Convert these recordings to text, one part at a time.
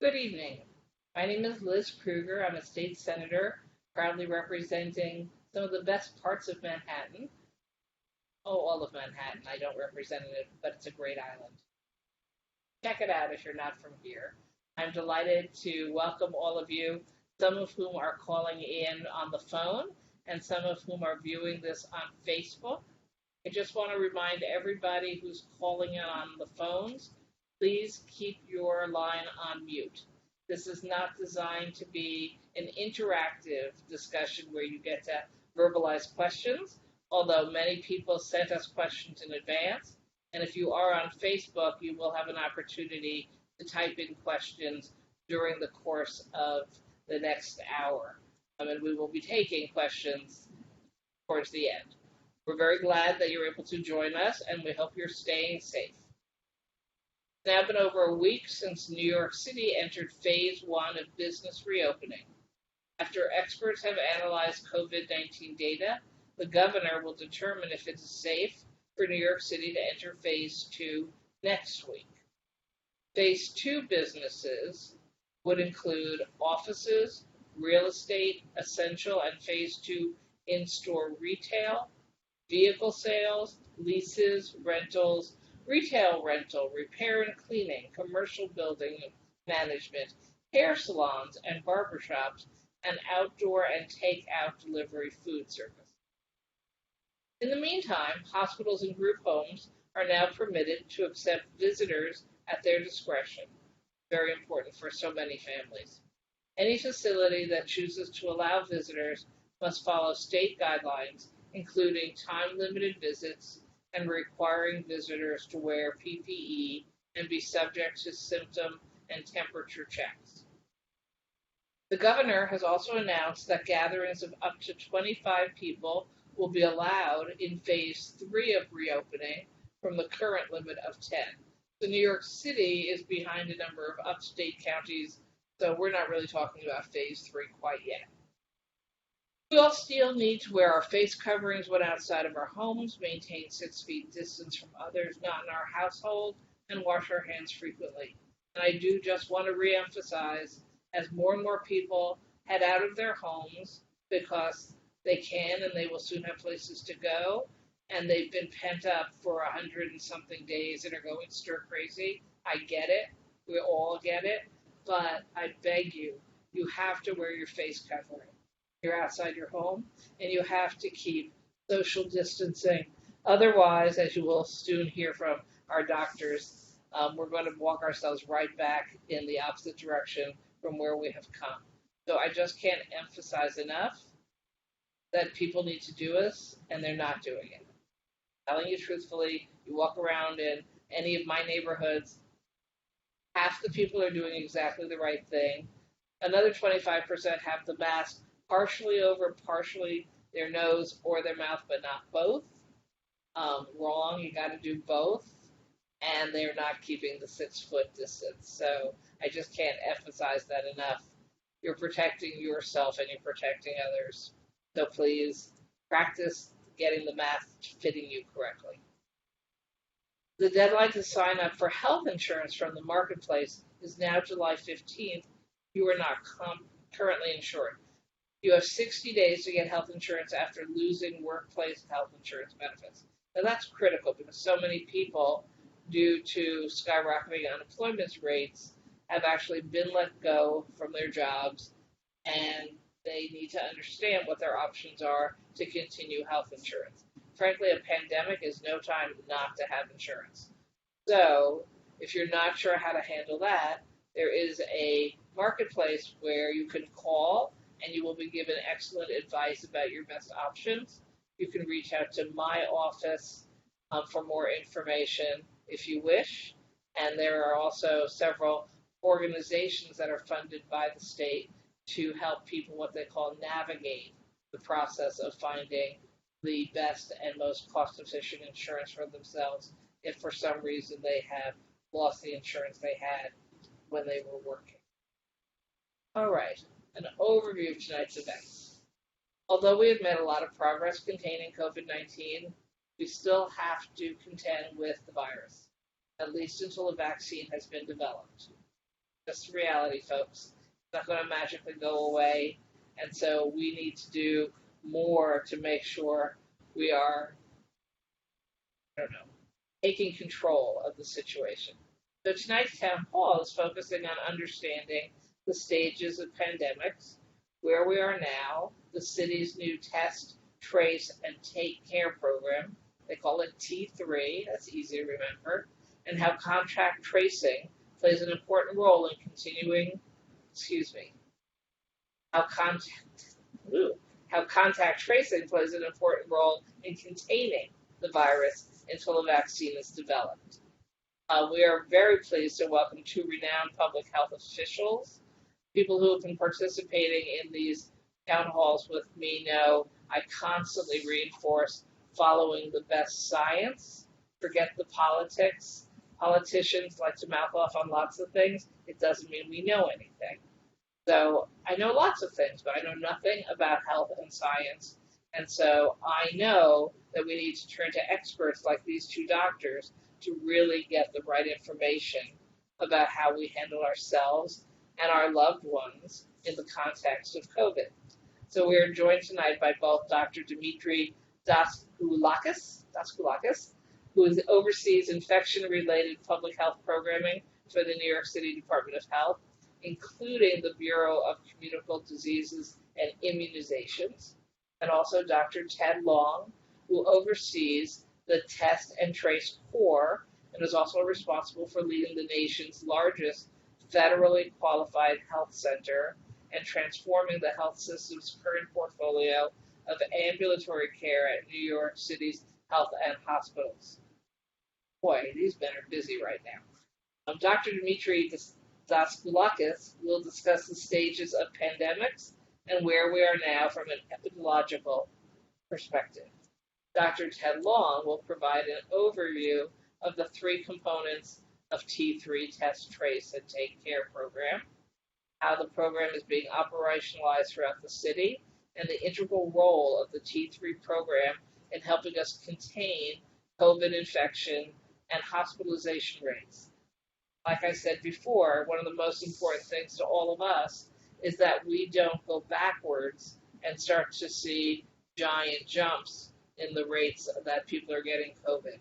Good evening. My name is Liz Krueger. I'm a state senator, proudly representing some of the best parts of Manhattan. Oh, all of Manhattan. I don't represent it, but it's a great island. Check it out if you're not from here. I'm delighted to welcome all of you, some of whom are calling in on the phone and some of whom are viewing this on Facebook. I just want to remind everybody who's calling in on the phones, please keep your line on mute. This is not designed to be an interactive discussion where you get to verbalize questions, although many people sent us questions in advance. And if you are on Facebook, you will have an opportunity to type in questions during the course of the next hour. And we will be taking questions towards the end. We're very glad that you're able to join us, and we hope you're staying safe. It's now been over a week since New York City entered phase 1 of business reopening. After experts have analyzed COVID-19 data, the governor will determine if it is safe for New York City to enter phase 2 next week. Phase 2 businesses would include offices, real estate, essential, and phase 2 in-store retail, vehicle sales, leases, rentals, retail rental, repair and cleaning, commercial building management, hair salons and barbershops, and outdoor and take-out delivery food service. In the meantime, hospitals and group homes are now permitted to accept visitors at their discretion. Very important for so many families. Any facility that chooses to allow visitors must follow state guidelines, including time-limited visits and requiring visitors to wear PPE and be subject to symptom and temperature checks. The governor has also announced that gatherings of up to 25 people will be allowed in phase 3 of reopening from the current limit of 10. So New York City is behind a number of upstate counties, so we're not really talking about phase 3 quite yet. We all still need to wear our face coverings when outside of our homes, maintain 6 feet distance from others not in our household, and wash our hands frequently. And I do just want to reemphasize, as more and more people head out of their homes because they can and they will soon have places to go, and they've been pent up for 100 and something days and are going stir crazy. I get it. We all get it. But I beg you, you have to wear your face covering. You're outside your home, and you have to keep social distancing. Otherwise, as you will soon hear from our doctors, we're going to walk ourselves right back in the opposite direction from where we have come. So I just can't emphasize enough that people need to do this, and they're not doing it. Telling you truthfully, you walk around in any of my neighborhoods, half the people are doing exactly the right thing. Another 25% have the mask partially over, partially their nose or their mouth, but not both. Wrong, you got to do both. And they're not keeping the 6-foot distance. So I just can't emphasize that enough. You're protecting yourself and you're protecting others. So please practice getting the mask fitting you correctly. The deadline to sign up for health insurance from the marketplace is now July 15th. You are not currently insured. You have 60 days to get health insurance after losing workplace health insurance benefits. Now that's critical because so many people, due to skyrocketing unemployment rates, have actually been let go from their jobs, and they need to understand what their options are to continue health insurance. Frankly, a pandemic is no time not to have insurance. So if you're not sure how to handle that, there is a marketplace where you can call and you will be given excellent advice about your best options. You can reach out to my office for more information if you wish. And there are also several organizations that are funded by the state to help people what they call navigate the process of finding the best and most cost-efficient insurance for themselves if for some reason they have lost the insurance they had when they were working. All right, an overview of tonight's events. Although we have made a lot of progress containing COVID-19, we still have to contend with the virus, at least until a vaccine has been developed. Just reality, folks. It's not going to magically go away. And so we need to do more to make sure we are, I don't know, taking control of the situation. So tonight's town hall is focusing on understanding the stages of pandemics, where we are now, the city's new test, trace, and take care program. They call it T3, that's easy to remember, and how contact tracing plays an important role in continuing, how contact, how contact tracing plays an important role in containing the virus until a vaccine is developed. We are very pleased to welcome two renowned public health officials. People who have been participating in these town halls with me know I constantly reinforce following the best science, forget the politics. Politicians like to mouth off on lots of things. It doesn't mean we know anything. So I know lots of things, but I know nothing about health and science. And so I know that we need to turn to experts like these two doctors to really get the right information about how we handle ourselves and our loved ones in the context of COVID. So we are joined tonight by both Dr. Demetre Daskalakis, who oversees infection-related public health programming for the New York City Department of Health, including the Bureau of Communicable Diseases and Immunizations, and also Dr. Ted Long, who oversees the Test and Trace Corps and is also responsible for leading the nation's largest federally qualified health center and transforming the health system's current portfolio of ambulatory care at New York City's health and hospitals. Boy, these men are busy right now. Dr. Demetre Daskalakis will discuss the stages of pandemics and where we are now from an epidemiological perspective. Dr. Ted Long will provide an overview of the three components of T3 Test, Trace, and Take Care program, how the program is being operationalized throughout the city, and the integral role of the T3 program in helping us contain COVID infection and hospitalization rates. Like I said before, one of the most important things to all of us is that we don't go backwards and start to see giant jumps in the rates that people are getting COVID.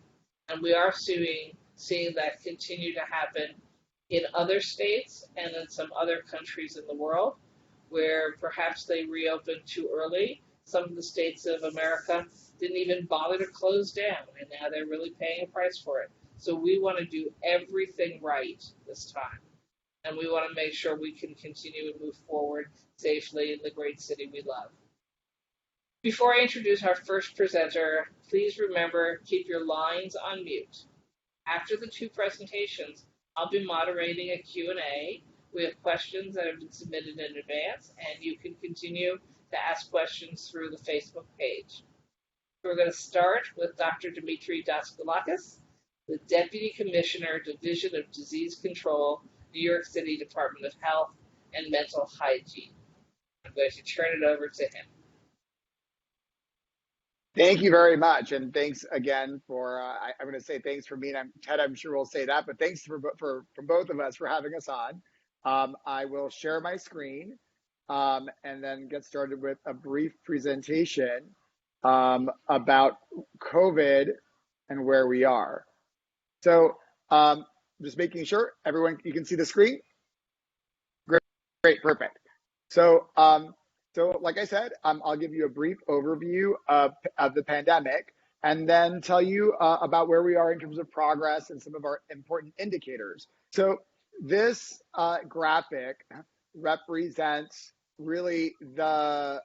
And we are seeing that continue to happen in other states and in some other countries in the world where perhaps they reopened too early. Some of the states of America didn't even bother to close down, and now they're really paying a price for it. So we want to do everything right this time. And we want to make sure we can continue and move forward safely in the great city we love. Before I introduce our first presenter, please remember, keep your lines on mute. After the two presentations, I'll be moderating a Q&A. We have questions that have been submitted in advance, and you can continue to ask questions through the Facebook page. We're going to start with Dr. Demetre Daskalakis, the Deputy Commissioner, Division of Disease Control, New York City Department of Health and Mental Hygiene. I'm going to turn it over to him. Thank you very much, and thanks again for, I'm going to say thanks for me, and Ted, I'm sure will say that, but thanks for both of us for having us on. I will share my screen and then get started with a brief presentation about COVID and where we are. So just making sure everyone, you can see the screen? Great, perfect. So like I said, I'll give you a brief overview of the pandemic and then tell you about where we are in terms of progress and some of our important indicators. So this graphic represents really the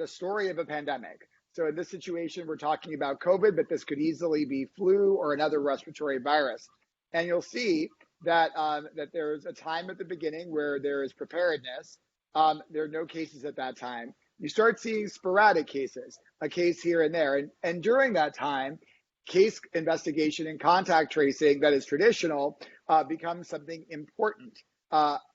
story of a pandemic. So in this situation, we're talking about COVID, but this could easily be flu or another respiratory virus. And you'll see that, that there's a time at the beginning where there is preparedness. There are no cases at that time. You start seeing sporadic cases, a case here and there. And during that time, case investigation and contact tracing that is traditional becomes something important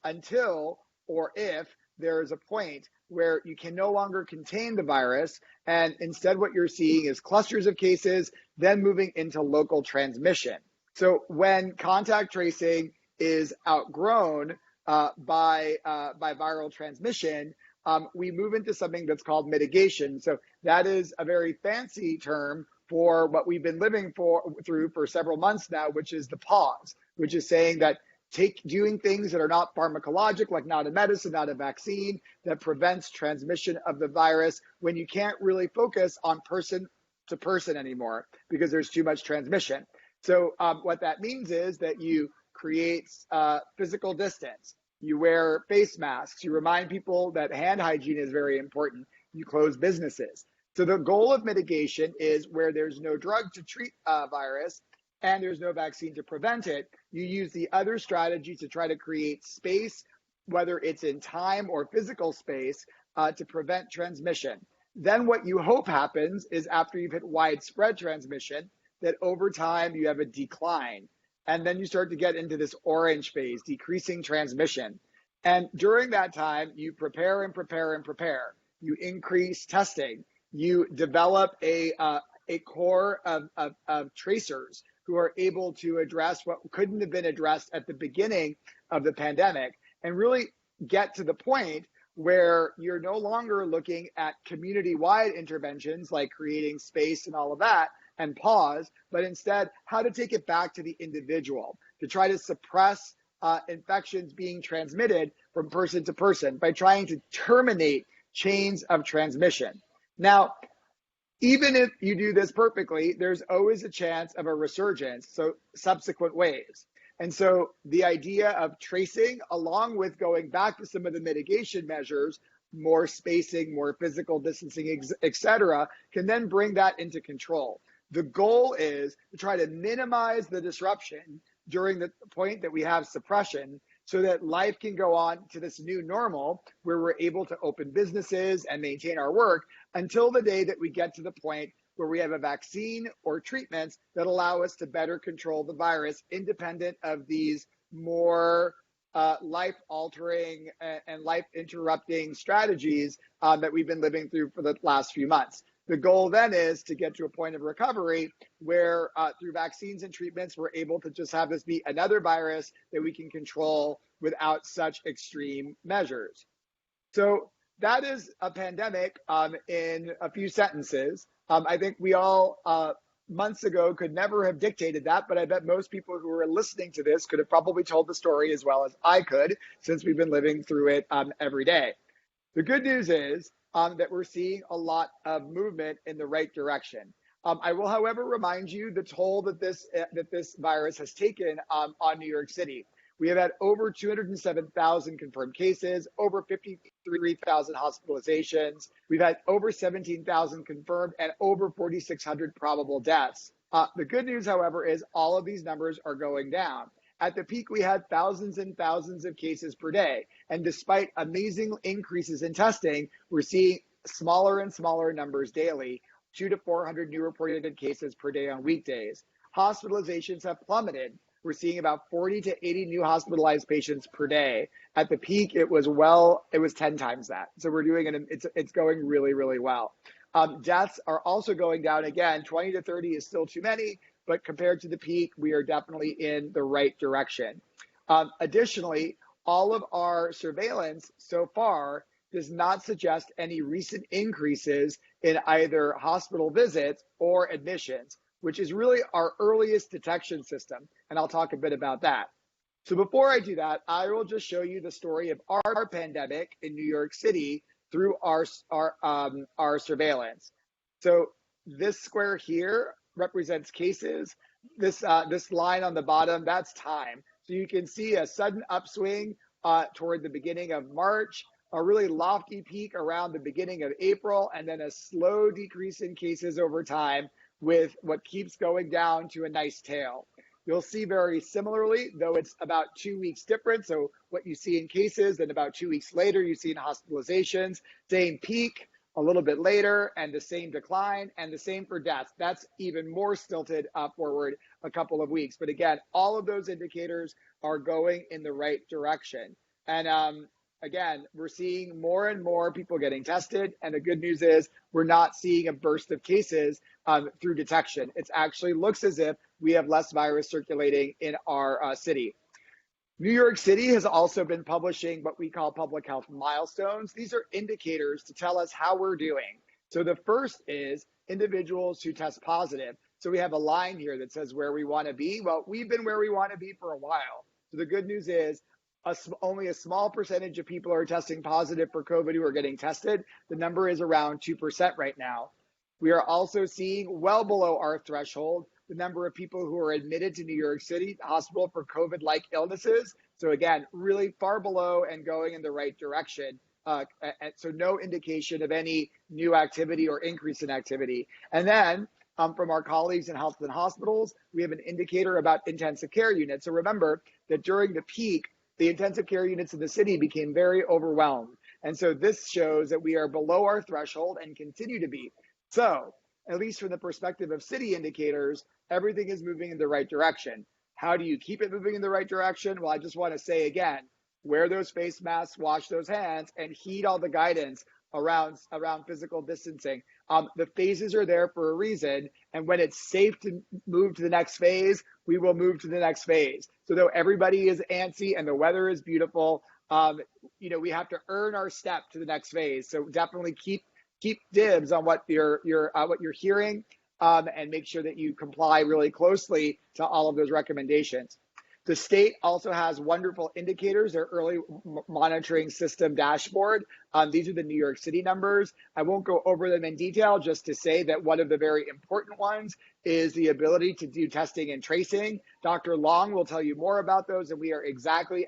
until or if there is a point where you can no longer contain the virus. And instead, what you're seeing is clusters of cases, then moving into local transmission. So when contact tracing is outgrown, by viral transmission, we move into something that's called mitigation. So that is a very fancy term for what we've been living through for several months now, which is the pause, which is saying that doing things that are not pharmacologic, like not a medicine, not a vaccine, that prevents transmission of the virus when you can't really focus on person to person anymore because there's too much transmission. So what that means is that you create physical distance. You wear face masks. You remind people that hand hygiene is very important. You close businesses. So the goal of mitigation is where there's no drug to treat a virus and there's no vaccine to prevent it, you use the other strategies to try to create space, whether it's in time or physical space, to prevent transmission. Then what you hope happens is after you've hit widespread transmission, that over time you have a decline. And then you start to get into this orange phase, decreasing transmission. And during that time, you prepare and prepare and prepare. You increase testing. You develop a core of tracers who are able to address what couldn't have been addressed at the beginning of the pandemic and really get to the point where you're no longer looking at community-wide interventions like creating space and all of that and pause, but instead how to take it back to the individual, to try to suppress infections being transmitted from person to person by trying to terminate chains of transmission. Now, even if you do this perfectly, there's always a chance of a resurgence, so subsequent waves. And so the idea of tracing, along with going back to some of the mitigation measures, more spacing, more physical distancing, et cetera, can then bring that into control. The goal is to try to minimize the disruption during the point that we have suppression so that life can go on to this new normal where we're able to open businesses and maintain our work until the day that we get to the point where we have a vaccine or treatments that allow us to better control the virus independent of these more life-altering and life-interrupting strategies that we've been living through for the last few months. The goal then is to get to a point of recovery where through vaccines and treatments, we're able to just have this be another virus that we can control without such extreme measures. So that is a pandemic in a few sentences. I think we all months ago could never have dictated that, but I bet most people who are listening to this could have probably told the story as well as I could since we've been living through it every day. The good news is that we're seeing a lot of movement in the right direction. I will, however, remind you the toll that this virus has taken on New York City. We have had over 207,000 confirmed cases, over 53,000 hospitalizations. We've had over 17,000 confirmed and over 4,600 probable deaths. The good news, however, is all of these numbers are going down. At the peak, we had thousands and thousands of cases per day. And despite amazing increases in testing, we're seeing smaller and smaller numbers daily, 200 to 400 new reported cases per day on weekdays. Hospitalizations have plummeted. We're seeing about 40 to 80 new hospitalized patients per day. At the peak, it was 10 times that. So we're doing it, it's going really, really well. Deaths are also going down again. 20 to 30 is still too many, but compared to the peak, we are definitely in the right direction. Additionally, all of our surveillance so far does not suggest any recent increases in either hospital visits or admissions, which is really our earliest detection system. And I'll talk a bit about that. So before I do that, I will just show you the story of our pandemic in New York City through our surveillance. So this square here represents cases. This line on the bottom, that's time. So you can see a sudden upswing toward the beginning of March, a really lofty peak around the beginning of April, and then a slow decrease in cases over time with what keeps going down to a nice tail. You'll see very similarly, though it's about 2 weeks different. So what you see in cases, then about 2 weeks later, you see in hospitalizations, same peak, a little bit later, and the same decline, and the same for deaths. That's even more stilted forward a couple of weeks. But again, all of those indicators are going in the right direction. And again, we're seeing more and more people getting tested. And the good news is we're not seeing a burst of cases through detection. It actually looks as if we have less virus circulating in our city. New York City has also been publishing what we call public health milestones. These are indicators to tell us how we're doing. So the first is individuals who test positive. So we have a line here that says where we want to be. Well, we've been where we want to be for a while. So the good news is only a small percentage of people are testing positive for COVID who are getting tested. The number is around 2% right now. We are also seeing well below our threshold the number of people who are admitted to New York City Hospital for COVID-like illnesses. So again, really far below and going in the right direction. So no indication of any new activity or increase in activity. And then from our colleagues in health and hospitals, we have an indicator about intensive care units. So remember that during the peak, the intensive care units in the city became very overwhelmed. And so this shows that we are below our threshold and continue to be. So at least from the perspective of city indicators, everything is moving in the right direction. How do you keep it moving in the right direction? Well, I just want to say again, wear those face masks, wash those hands, and heed all the guidance around physical distancing. The phases are there for a reason, and when it's safe to move to the next phase, we will move to the next phase. So though everybody is antsy and the weather is beautiful, we have to earn our step to the next phase. So definitely keep dibs on what you're hearing, and make sure that you comply really closely to all of those recommendations. The state also has wonderful indicators, their early monitoring system dashboard. These are the New York City numbers. I won't go over them in detail, just to say that one of the very important ones is the ability to do testing and tracing. Dr. Long will tell you more about those, and we are exactly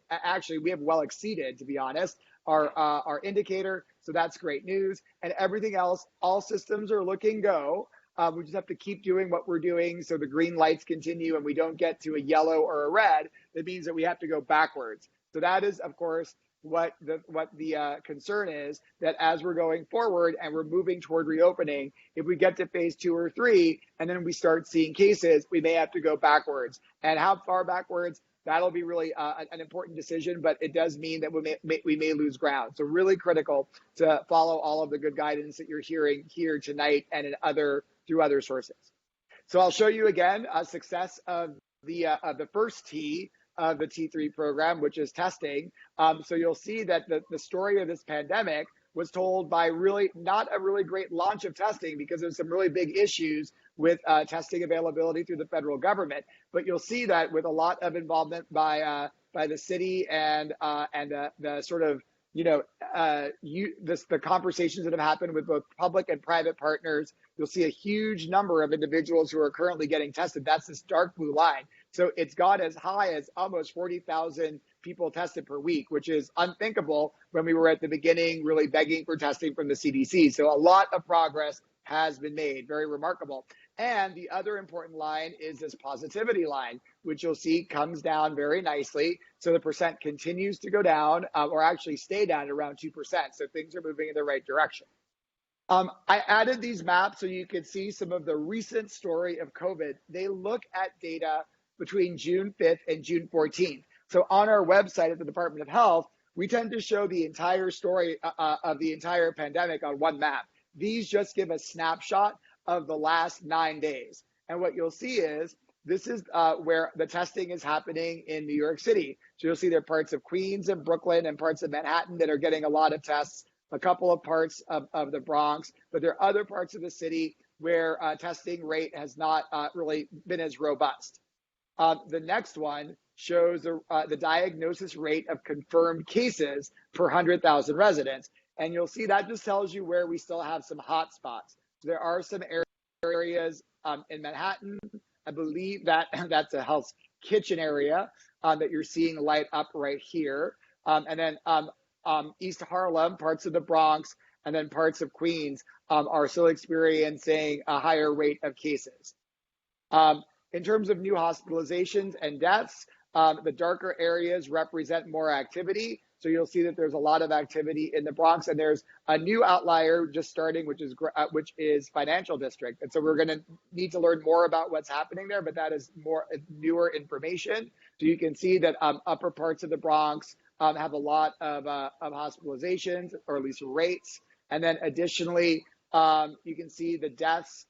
actually, we have well exceeded, to be honest, our indicator. So that's great news. And everything else, all systems are looking go. We just have to keep doing what we're doing so the green lights continue and we don't get to a yellow or a red. That means that we have to go backwards. So that is, of course, what the concern is, that as we're going forward and we're moving toward reopening, if we get to phase 2 or 3 and then we start seeing cases, we may have to go backwards. And how far backwards? That'll be really an important decision, but it does mean that we may lose ground. So really critical to follow all of the good guidance that you're hearing here tonight and through other sources. So I'll show you again a success of the first T of the T3 program, which is testing. So you'll see that the story of this pandemic was told by really not a really great launch of testing, because there's some really big issues with testing availability through the federal government. But you'll see that with a lot of involvement by the city and the sort of the conversations that have happened with both public and private partners, you'll see a huge number of individuals who are currently getting tested. That's this dark blue line. So it's got as high as almost 40,000 people tested per week, which is unthinkable when we were at the beginning really begging for testing from the CDC. So a lot of progress has been made, very remarkable. And the other important line is this positivity line, which you'll see comes down very nicely. So the percent continues to go down, or actually stay down at around 2%. So things are moving in the right direction. I added these maps so you could see some of the recent story of COVID. They look at data between June 5th and June 14th. So on our website at the Department of Health, we tend to show the entire story of the entire pandemic on one map. These just give a snapshot of the last 9 days. And what you'll see is this is where the testing is happening in New York City. So you'll see there are parts of Queens and Brooklyn and parts of Manhattan that are getting a lot of tests, a couple of parts of the Bronx, but there are other parts of the city where testing rate has not really been as robust. The next one shows the diagnosis rate of confirmed cases per 100,000 residents. And you'll see that just tells you where we still have some hot spots. So there are some areas in Manhattan. I believe that that's a Hell's Kitchen area that you're seeing light up right here. And then East Harlem, parts of the Bronx, and then parts of Queens are still experiencing a higher rate of cases. In terms of new hospitalizations and deaths, the darker areas represent more activity. So you'll see that there's a lot of activity in the Bronx, and there's a new outlier just starting, which is Financial District. And so we're going to need to learn more about what's happening there, but that is more newer information. So you can see that upper parts of the Bronx have a lot of hospitalizations, or at least rates. And then additionally, you can see the deaths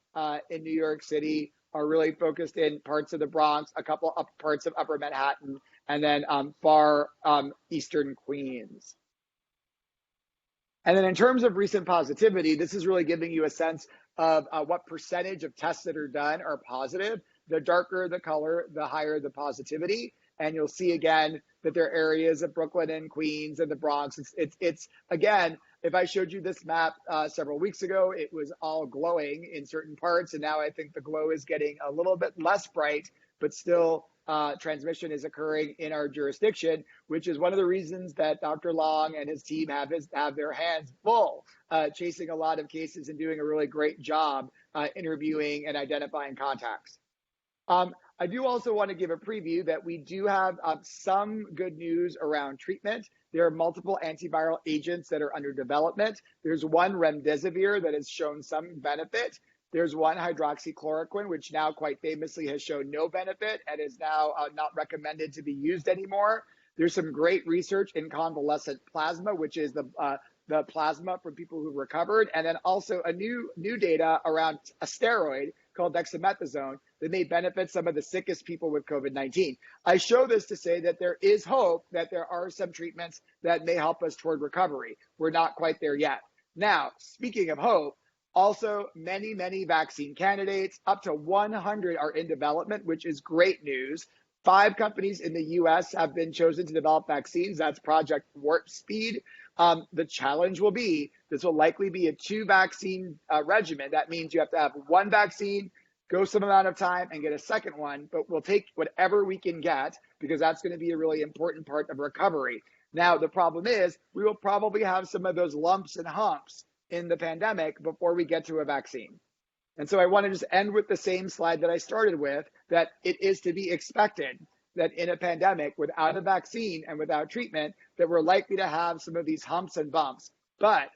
in New York City are really focused in parts of the Bronx, a couple of parts of Upper Manhattan, and then far eastern Queens. And then in terms of recent positivity, this is really giving you a sense of what percentage of tests that are done are positive. The darker the color, the higher the positivity. And you'll see again that there are areas of Brooklyn and Queens and the Bronx. It's again, if I showed you this map several weeks ago, it was all glowing in certain parts. And now I think the glow is getting a little bit less bright, but still transmission is occurring in our jurisdiction, which is one of the reasons that Dr. Long and his team have their hands full, chasing a lot of cases and doing a really great job interviewing and identifying contacts. I do also want to give a preview that we do have some good news around treatment. There are multiple antiviral agents that are under development. There's one remdesivir that has shown some benefit. There's one hydroxychloroquine, which now quite famously has shown no benefit and is now not recommended to be used anymore. There's some great research in convalescent plasma, which is the plasma from people who recovered, and then also a new data around a steroid called dexamethasone that may benefit some of the sickest people with COVID-19. I show this to say that there is hope that there are some treatments that may help us toward recovery. We're not quite there yet. Now, speaking of hope, also many vaccine candidates, up to 100 are in development, which is great news. 5 companies in the US have been chosen to develop vaccines. That's Project Warp Speed. The challenge will be, this will likely be a 2-vaccine regimen. That means you have to have one vaccine, go some amount of time and get a second one, but we'll take whatever we can get because that's going to be a really important part of recovery. Now, the problem is we will probably have some of those lumps and humps in the pandemic before we get to a vaccine. And so I want to just end with the same slide that I started with, that it is to be expected that in a pandemic without a vaccine and without treatment, that we're likely to have some of these humps and bumps. But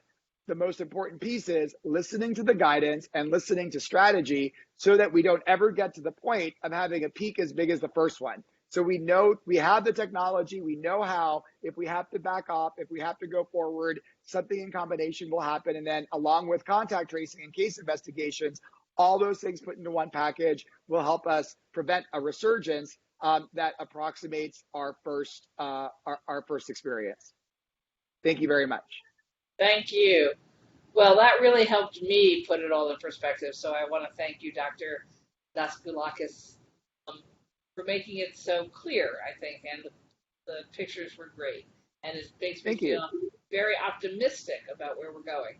the most important piece is listening to the guidance and listening to strategy so that we don't ever get to the point of having a peak as big as the first one. So we know we have the technology, we know how, if we have to back off, if we have to go forward, something in combination will happen. And then along with contact tracing and case investigations, all those things put into one package will help us prevent a resurgence that approximates our first experience. Thank you very much. Thank you. Well, that really helped me put it all in perspective. So I want to thank you, Dr. Daskalakis, for making it so clear, I think, and the pictures were great. And it makes me feel very optimistic about where we're going.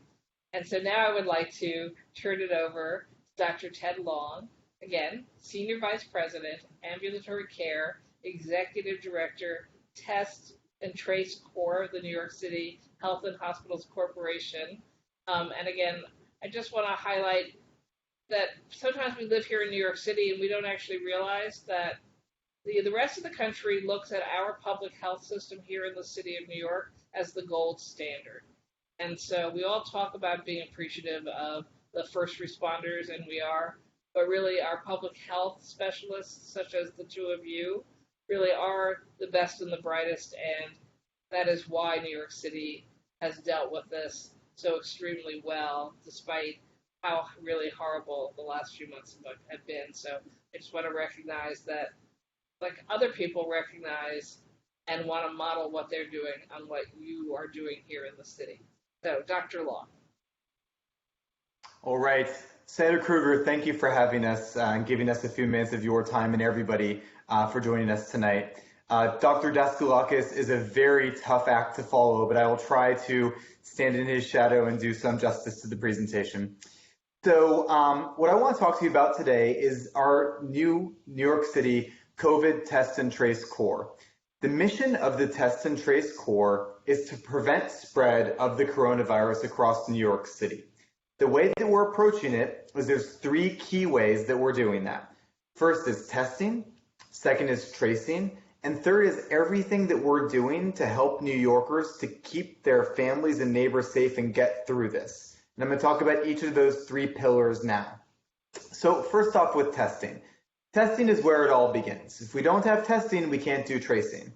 And so now I would like to turn it over to Dr. Ted Long, again, Senior Vice President, Ambulatory Care, Executive Director, Test and Trace Core of the New York City Health and Hospitals Corporation. And again, I just want to highlight that sometimes we live here in New York City and we don't actually realize that the rest of the country looks at our public health system here in the city of New York as the gold standard. And so we all talk about being appreciative of the first responders, and we are, but really our public health specialists, such as the two of you, really are the best and the brightest, and that is why New York City has dealt with this so extremely well, despite how really horrible the last few months have been. So I just want to recognize that, like other people recognize and want to model what they're doing on what you are doing here in the city. So, Dr. Long. All right. Senator Krueger, thank you for having us and giving us a few minutes of your time, and everybody for joining us tonight. Dr. Daskalakis is a very tough act to follow, but I will try to stand in his shadow and do some justice to the presentation. So what I want to talk to you about today is our new New York City COVID Test and Trace Core. The mission of the Test and Trace Core is to prevent spread of the coronavirus across New York City. The way that we're approaching it is there's 3 key ways that we're doing that. First is testing, second is tracing, and third is everything that we're doing to help New Yorkers to keep their families and neighbors safe and get through this. And I'm going to talk about each of those 3 pillars now. So first off with testing. Testing is where it all begins. If we don't have testing, we can't do tracing.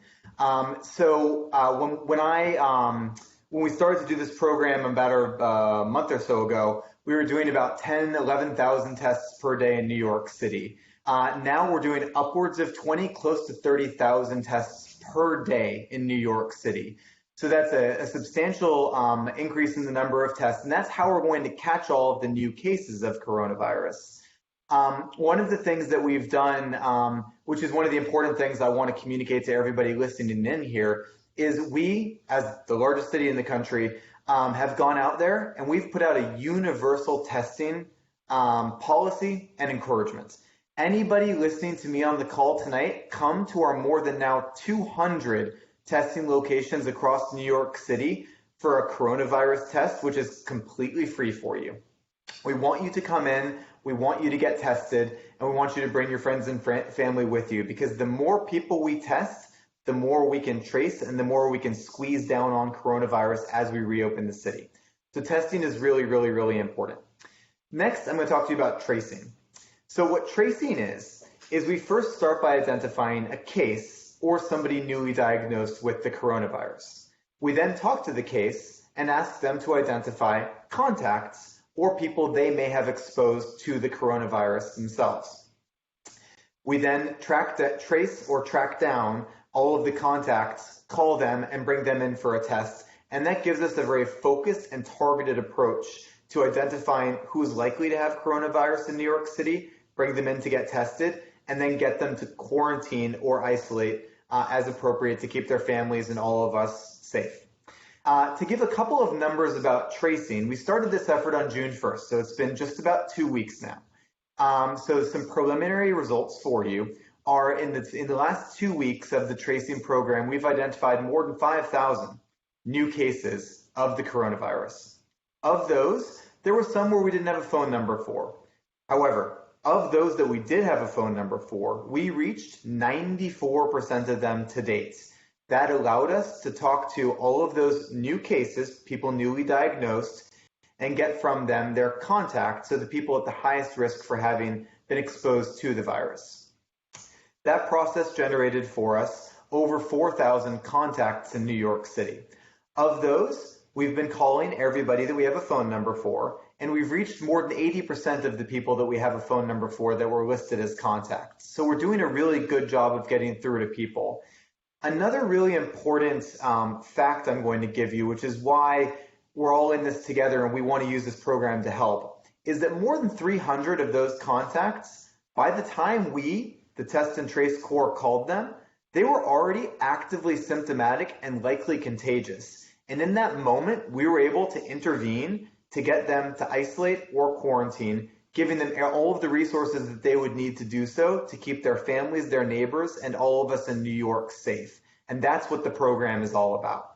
When we started to do this program about a month or so ago, we were doing about 10,000, 11,000 tests per day in New York City. Now we're doing upwards of 20, close to 30,000 tests per day in New York City. So that's a substantial increase in the number of tests, and that's how we're going to catch all of the new cases of coronavirus. One of the things that we've done, which is one of the important things I want to communicate to everybody listening in here, is we, as the largest city in the country, have gone out there and we've put out a universal testing policy and encouragement. Anybody listening to me on the call tonight, come to our more than now 200 testing locations across New York City for a coronavirus test, which is completely free for you. We want you to come in, we want you to get tested, and we want you to bring your friends and family with you, because the more people we test, the more we can trace and the more we can squeeze down on coronavirus as we reopen the city. So testing is really, really, really important. Next, I'm going to talk to you about tracing. So what tracing is we first start by identifying a case or somebody newly diagnosed with the coronavirus. We then talk to the case and ask them to identify contacts or people they may have exposed to the coronavirus themselves. We then trace or track down all of the contacts, call them, and bring them in for a test. And that gives us a very focused and targeted approach to identifying who's likely to have coronavirus in New York City, bring them in to get tested, and then get them to quarantine or isolate as appropriate to keep their families and all of us safe. To give a couple of numbers about tracing, we started this effort on June 1st, so it's been just about 2 weeks now. So some preliminary results for you are in the last 2 weeks of the tracing program, we've identified more than 5,000 new cases of the coronavirus. Of those, there were some where we didn't have a phone number for. However, of those that we did have a phone number for, we reached 94% of them to date. That allowed us to talk to all of those new cases, people newly diagnosed, and get from them their contacts, so the people at the highest risk for having been exposed to the virus. That process generated for us over 4,000 contacts in New York City. Of those, we've been calling everybody that we have a phone number for, and we've reached more than 80% of the people that we have a phone number for that were listed as contacts. So we're doing a really good job of getting through to people. Another really important fact I'm going to give you, which is why we're all in this together and we want to use this program to help, is that more than 300 of those contacts, by the time we, the Test and Trace Corps, called them, they were already actively symptomatic and likely contagious. And in that moment, we were able to intervene to get them to isolate or quarantine, giving them all of the resources that they would need to do so to keep their families, their neighbors, and all of us in New York safe. And that's what the program is all about.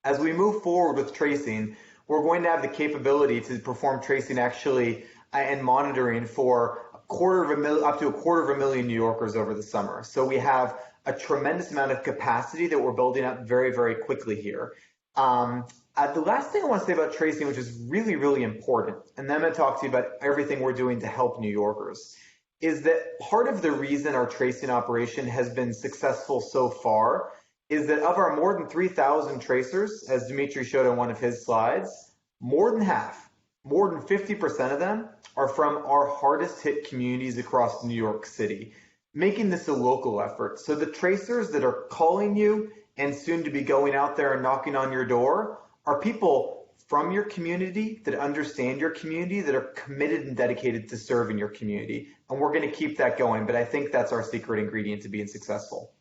As we move forward with tracing, we're going to have the capability to perform tracing actually and monitoring for up to a quarter of a million New Yorkers over the summer. So we have a tremendous amount of capacity that we're building up very, very quickly here. The last thing I want to say about tracing, which is really, really important, and then I'm going to talk to you about everything we're doing to help New Yorkers, is that part of the reason our tracing operation has been successful so far is that of our more than 3,000 tracers, as Demetre showed on one of his slides, more than half, more than 50% of them are from our hardest hit communities across New York City, making this a local effort. So the tracers that are calling you and soon to be going out there and knocking on your door are people from your community that understand your community, that are committed and dedicated to serving your community. And we're going to keep that going, but I think that's our secret ingredient to being successful.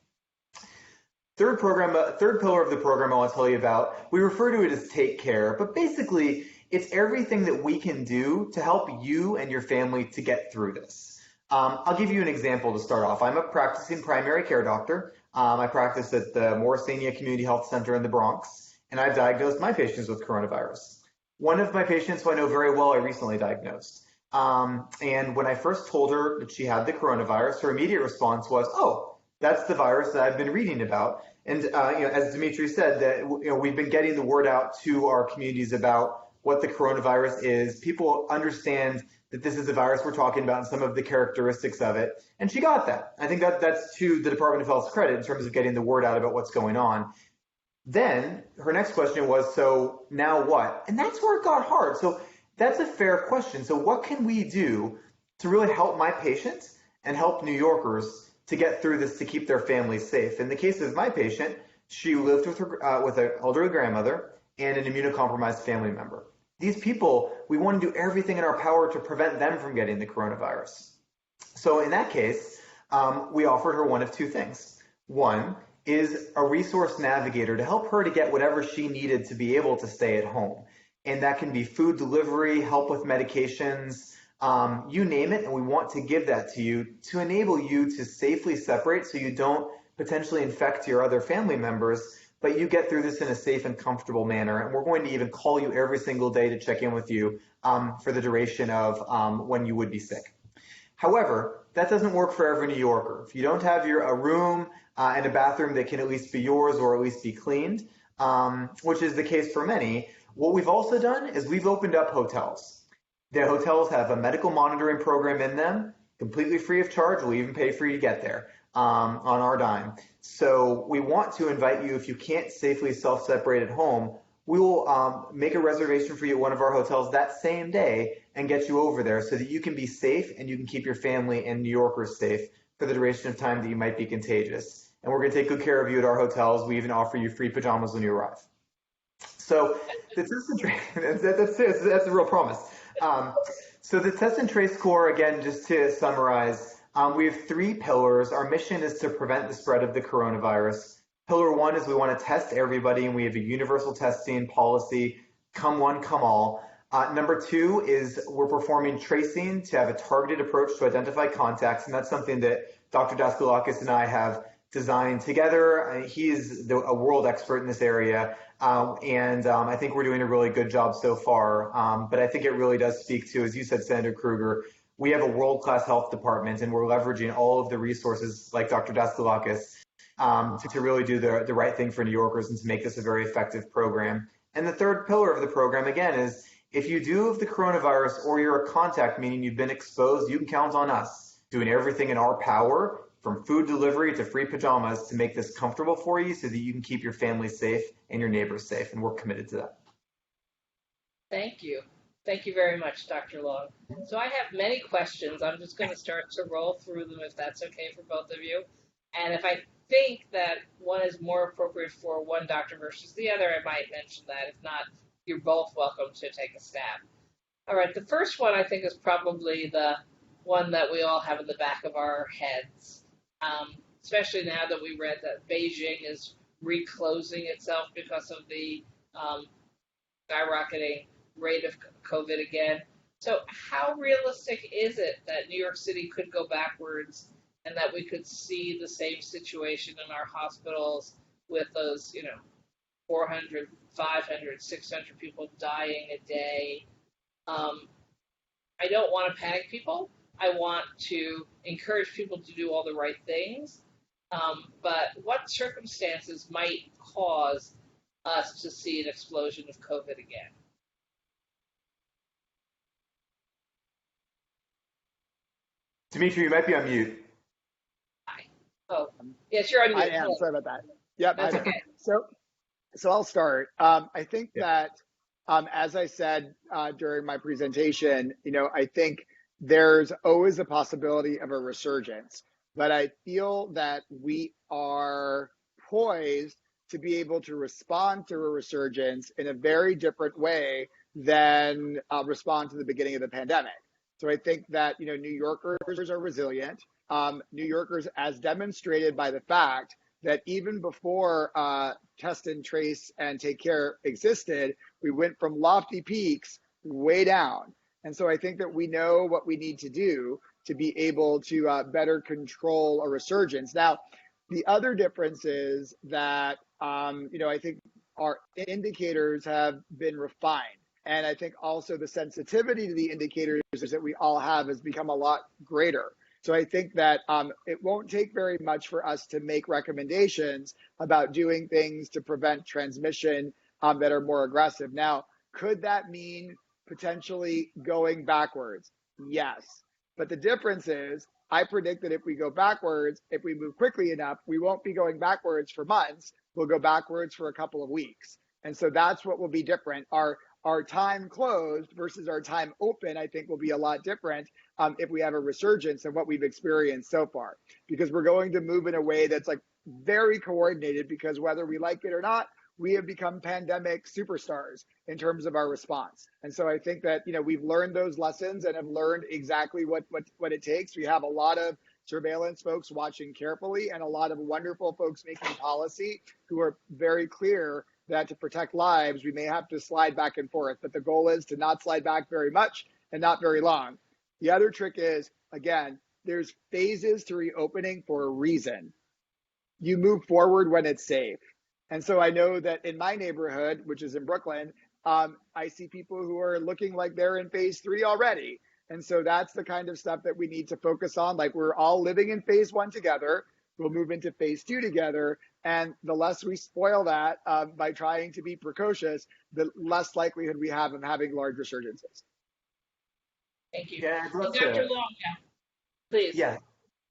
Third pillar of the program I want to tell you about, we refer to it as Take Care, but basically it's everything that we can do to help you and your family to get through this. I'll give you an example to start off. I'm a practicing primary care doctor. I practice at the Morrisania Community Health Center in the Bronx, and I've diagnosed my patients with coronavirus. One of my patients who I know very well, I recently diagnosed. And when I first told her that she had the coronavirus, her immediate response was, "Oh, that's the virus that I've been reading about." And as Demetre said, that we've been getting the word out to our communities about what the coronavirus is. People understand that this is the virus we're talking about and some of the characteristics of it. And she got that. I think that's to the Department of Health's credit in terms of getting the word out about what's going on. Then her next question was, so now what? And that's where it got hard. So that's a fair question. So what can we do to really help my patients and help New Yorkers to get through this to keep their families safe. In the case of my patient, she lived with with an elderly grandmother and an immunocompromised family member. These people, we want to do everything in our power to prevent them from getting the coronavirus. So in that case, we offered her one of two things. One is a resource navigator to help her to get whatever she needed to be able to stay at home. And that can be food delivery, help with medications, you name it, and we want to give that to you to enable you to safely separate so you don't potentially infect your other family members, but you get through this in a safe and comfortable manner. And we're going to even call you every single day to check in with you for the duration of when you would be sick. However, that doesn't work for every New Yorker. If you don't have a room and a bathroom that can at least be yours or at least be cleaned, which is the case for many, what we've also done is we've opened up hotels. The hotels have a medical monitoring program in them, completely free of charge. We'll even pay for you to get there on our dime. So we want to invite you, if you can't safely self-separate at home, we will make a reservation for you at one of our hotels that same day and get you over there so that you can be safe and you can keep your family and New Yorkers safe for the duration of time that you might be contagious. And we're going to take good care of you at our hotels. We even offer you free pajamas when you arrive. So the test and trace, that's a real promise. So the test and trace core, again, just to summarize, we have 3 pillars. Our mission is to prevent the spread of the coronavirus. Pillar 1 is we want to test everybody, and we have a universal testing policy, come one, come all. Number 2 is we're performing tracing to have a targeted approach to identify contacts, and that's something that Dr. Daskalakis and I have designed together. He is a world expert in this area, and I think we're doing a really good job so far. But I think it really does speak to, as you said, Senator Krueger, we have a world-class health department, and we're leveraging all of the resources like Dr. Daskalakis to really do the right thing for New Yorkers and to make this a very effective program. And the third pillar of the program, again, is if you do have the coronavirus or you're a contact, meaning you've been exposed, you can count on us doing everything in our power, from food delivery to free pajamas, to make this comfortable for you so that you can keep your family safe and your neighbors safe. And we're committed to that. Thank you. Thank you very much, Dr. Long. So I have many questions. I'm just going to start to roll through them if that's okay for both of you. And if I think that one is more appropriate for one doctor versus the other, I might mention that. If not, you're both welcome to take a stab. All right, the first one I think is probably the one that we all have in the back of our heads, especially now that we read that Beijing is reclosing itself because of the skyrocketing rate of COVID again. So how realistic is it that New York City could go backwards and that we could see the same situation in our hospitals with those, 400, 500, 600 people dying a day? I don't want to panic people. I want to encourage people to do all the right things. But what circumstances might cause us to see an explosion of COVID again? Demetre, you might be on mute. Hi. Oh, yes, you're on mute. I am. Sorry about that. Yep. That's okay. So I'll start. I think that, as I said during my presentation, I think there's always a possibility of a resurgence, but I feel that we are poised to be able to respond to a resurgence in a very different way than respond to the beginning of the pandemic. So I think that, New Yorkers are resilient. New Yorkers, as demonstrated by the fact that even before test and trace and take care existed, we went from lofty peaks way down. And so I think that we know what we need to do to be able to better control a resurgence. Now, the other difference is that, I think our indicators have been refined. And I think also the sensitivity to the indicators that we all have has become a lot greater. So I think that it won't take very much for us to make recommendations about doing things to prevent transmission that are more aggressive. Now, could that mean potentially going backwards? Yes. But the difference is, I predict that if we go backwards, if we move quickly enough, we won't be going backwards for months. We'll go backwards for a couple of weeks. And so that's what will be different. Our our time closed versus our time open, I think will be a lot different if we have a resurgence of what we've experienced so far, because we're going to move in a way that's like very coordinated, because whether we like it or not, we have become pandemic superstars in terms of our response. And so I think that, we've learned those lessons and have learned exactly what it takes. We have a lot of surveillance folks watching carefully and a lot of wonderful folks making policy who are very clear that to protect lives, we may have to slide back and forth, but the goal is to not slide back very much and not very long. The other trick is, again, there's phases to reopening for a reason. You move forward when it's safe. And so I know that in my neighborhood, which is in Brooklyn, I see people who are looking like they're in phase 3 already. And so that's the kind of stuff that we need to focus on. Like, we're all living in phase 1 together. We'll move into phase 2 together. And the less we spoil that by trying to be precocious, the less likelihood we have of having large resurgences. Thank you. Yeah, Dr. Long, please. Yeah.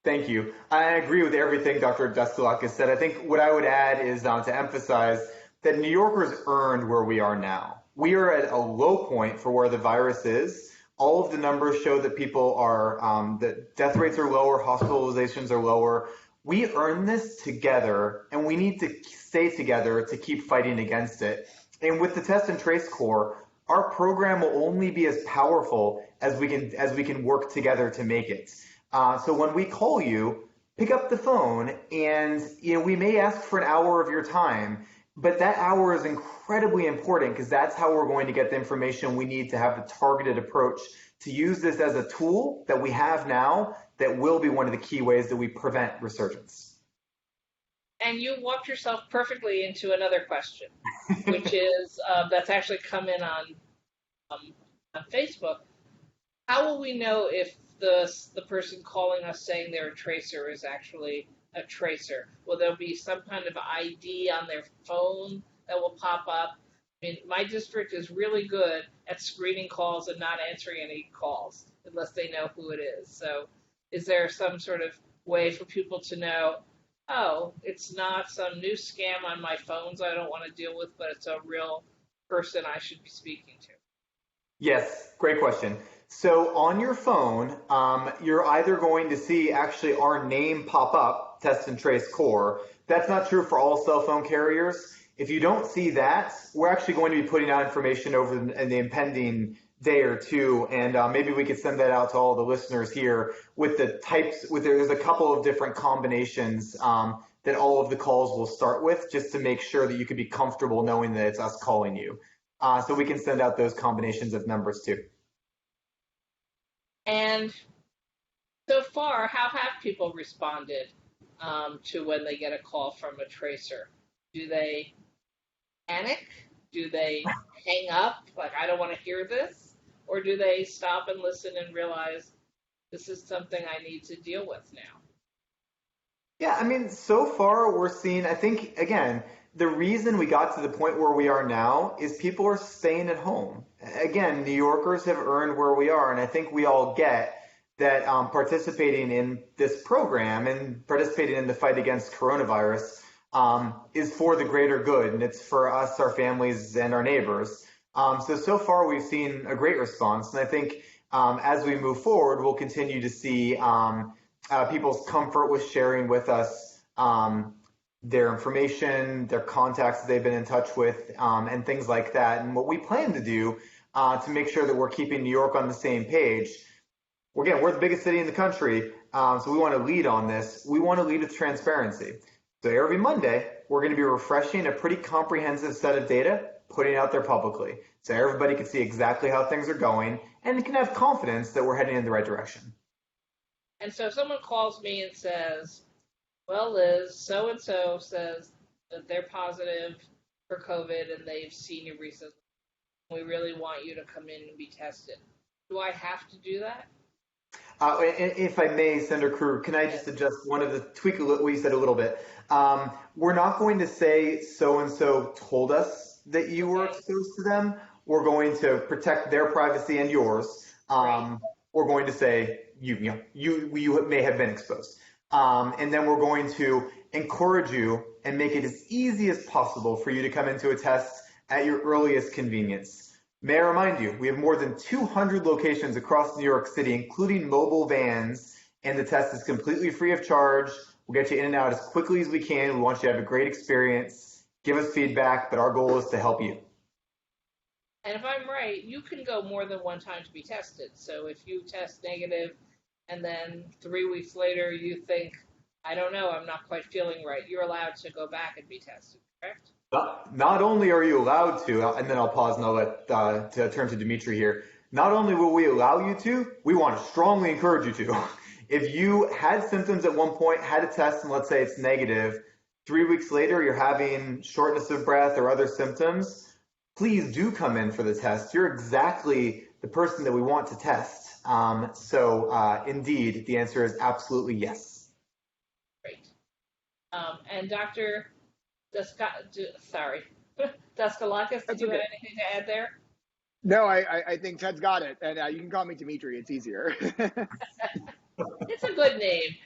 Thank you. I agree with everything Dr. Daskalakis said. I think what I would add is to emphasize that New Yorkers earned where we are now. We are at a low point for where the virus is. All of the numbers show that people are, that death rates are lower, hospitalizations are lower. We earned this together, and we need to stay together to keep fighting against it. And with the Test and Trace Corps, our program will only be as powerful as we can work together to make it. So when we call you, pick up the phone, and we may ask for an hour of your time, but that hour is incredibly important, because that's how we're going to get the information we need to have the targeted approach to use this as a tool that we have now that will be one of the key ways that we prevent resurgence. And you walked yourself perfectly into another question, which is that's actually come in on Facebook. How will we know if the person calling us saying they're a tracer is actually a tracer? Will there be some kind of ID on their phone that will pop up? I mean, my district is really good at screening calls and not answering any calls unless they know who it is. So is there some sort of way for people to know, oh, it's not some new scam on my phones I don't want to deal with, but it's a real person I should be speaking to? Yes, great question. So on your phone, you're either going to see actually our name pop up, Test and Trace Corps. That's not true for all cell phone carriers. If you don't see that, we're actually going to be putting out information over the impending day or two, and maybe we could send that out to all the listeners here with the types. There's a couple of different combinations that all of the calls will start with, just to make sure that you can be comfortable knowing that it's us calling you. So we can send out those combinations of numbers too. And so far, how have people responded to when they get a call from a tracer? Do they panic? Do they hang up, like, I don't want to hear this? Or do they stop and listen and realize this is something I need to deal with now? Yeah, I mean, so far we're seeing, I think, again, the reason we got to the point where we are now is people are staying at home. Again, New Yorkers have earned where we are, and I think we all get that participating in this program and participating in the fight against coronavirus is for the greater good, and it's for us, our families, and our neighbors. So far we've seen a great response, and I think as we move forward, we'll continue to see people's comfort with sharing with us their information, their contacts that they've been in touch with, and things like that. And what we plan to do to make sure that we're keeping New York on the same page, again, we're the biggest city in the country, so we want to lead on this. We want to lead with transparency. So every Monday, we're going to be refreshing a pretty comprehensive set of data, putting it out there publicly, so everybody can see exactly how things are going and can have confidence that we're heading in the right direction. And so if someone calls me and says, well, Liz, so-and-so says that they're positive for COVID and they've seen you recently, we really want you to come in and be tested. Do I have to do that? If I may, Senator Krueger, can I just adjust tweak what you said a little bit? We're not going to say so-and-so told us that you were exposed to them. We're going to protect their privacy and yours. Right. We're going to say you may have been exposed. And then we're going to encourage you and make it as easy as possible for you to come into a test at your earliest convenience. May I remind you, we have more than 200 locations across New York City, including mobile vans, and the test is completely free of charge. We'll get you in and out as quickly as we can. We want you to have a great experience. Give us feedback, but our goal is to help you. And if I'm right, you can go more than one time to be tested. So if you test negative and then 3 weeks later you think, I don't know, I'm not quite feeling right, you're allowed to go back and be tested, correct? Not only are you allowed to, and then I'll pause and I'll let to turn to Demetre here. Not only will we allow you to, we want to strongly encourage you to. If you had symptoms at one point, had a test, and let's say it's negative, 3 weeks later you're having shortness of breath or other symptoms, please do come in for the test. You're exactly the person that we want to test. Indeed, the answer is absolutely yes. Great. And Dr. Daskalakis, did you have anything to add there? No, I think Ted's got it. And you can call me Demetre. It's easier. It's a good name.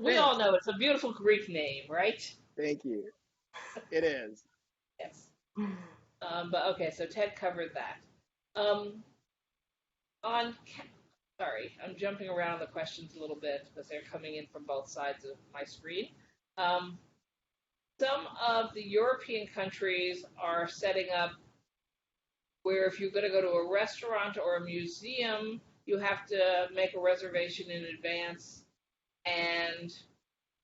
We all know it's a beautiful Greek name, right? Thank you. It is. Yes. But okay, so Ted covered that. Sorry, I'm jumping around the questions a little bit because they're coming in from both sides of my screen. Some of the European countries are setting up where if you're going to go to a restaurant or a museum, you have to make a reservation in advance, and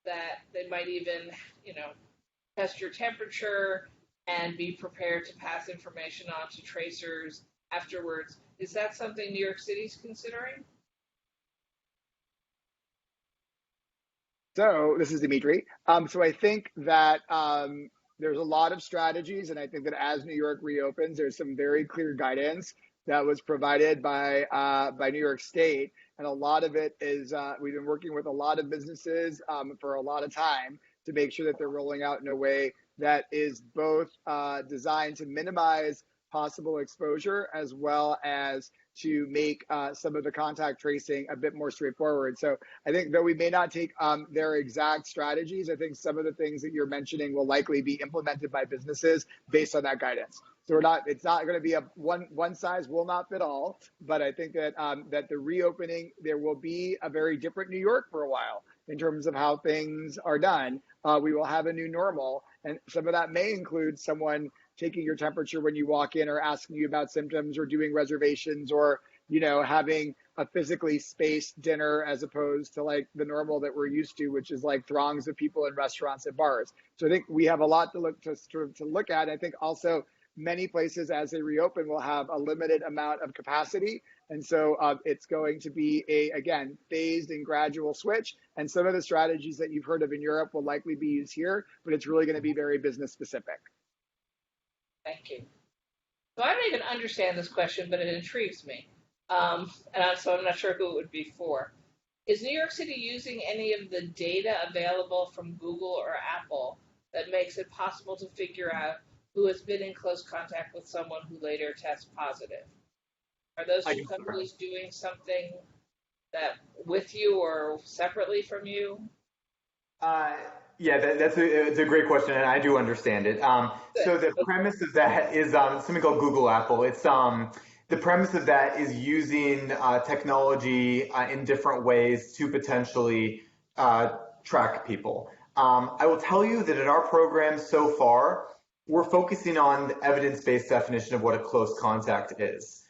that they might even, test your temperature and be prepared to pass information on to tracers afterwards. Is that something New York City's considering? So this is Demetre. So I think that there's a lot of strategies, and I think that as New York reopens, there's some very clear guidance that was provided by New York State, and a lot of it is we've been working with a lot of businesses for a lot of time to make sure that they're rolling out in a way that is both designed to minimize possible exposure as well as to make some of the contact tracing a bit more straightforward. So I think though we may not take their exact strategies, I think some of the things that you're mentioning will likely be implemented by businesses based on that guidance. So it's not going to be a one size will not fit all, but I think that that the reopening, there will be a very different New York for a while in terms of how things are done. We will have a new normal, and some of that may include someone taking your temperature when you walk in or asking you about symptoms or doing reservations or, having a physically spaced dinner as opposed to like the normal that we're used to, which is like throngs of people in restaurants and bars. So I think we have a lot to look at. I think also many places as they reopen will have a limited amount of capacity. And so it's going to be again, phased and gradual switch. And some of the strategies that you've heard of in Europe will likely be used here, but it's really going to be very business specific. Thank you. So I don't even understand this question, but it intrigues me. So I'm not sure who it would be for. Is New York City using any of the data available from Google or Apple that makes it possible to figure out who has been in close contact with someone who later tests positive? Are those two companies doing something that with you or separately from you? Yeah, that's a great question, and I do understand it. So the premise of that is something called Google Apple. It's the premise of that is using technology in different ways to potentially track people. I will tell you that in our program so far, we're focusing on the evidence-based definition of what a close contact is.